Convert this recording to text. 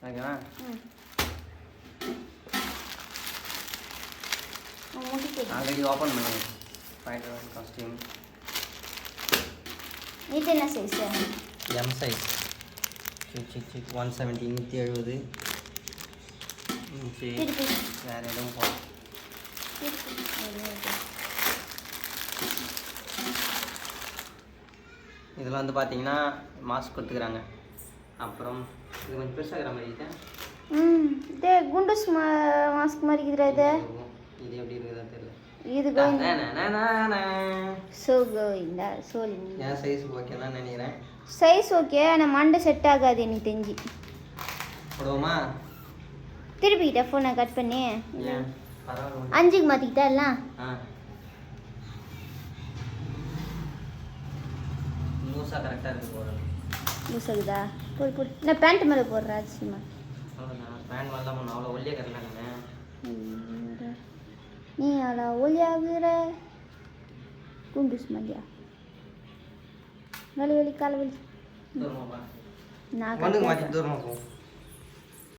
ஓகேவா? Already open பண்ணி Spiderman costume. இது என்ன சைஸ்? M size. 170 170. சரி வேறு எதுவும் போகலாம். இதில் வந்து பார்த்தீங்கன்னா மாஸ்க் கொடுத்துக்கிறாங்க. அப்புறம் இது கொஞ்சம் பெருசாகிற மாதிரி இருக்கேன். இதே குண்டூஸ் மாஸ்க் மாதிரி இருக்குதுடா. இது எப்படி இருக்குதா தெரியல. இது இந்த சோலி என் சைஸ் ஓகேனா நினைக்கிறேன். சைஸ் ஓகே, ஆனால் மண்டை செட் ஆகாது எனக்கு தெரிஞ்சு. போடுவோமா? திருப்பிக்கிட்ட ஃபோனை கட் பண்ணி பரவாயில்ல 5க்கு மாற்றிக்கிட்டா எல்லாம். லூஸாக கரெக்டாக இருக்குது போடுறது. லூஸாகுதா? போடு போடு. நான் பேண்ட் மேலே போடுறேன் அதிசயமா. அவ்வளோதான் பேண்ட் வரலாம் பண்ண அவ்வளோ ஒல்லியாக கரெக்டாக. நீ அவ்வளோ ஒல்லியாகிற குண்டூஸ் மாதிரியா? வலி வலி கால வலி. தூரமாக நான் மாற்றி தூரமாக போகும்.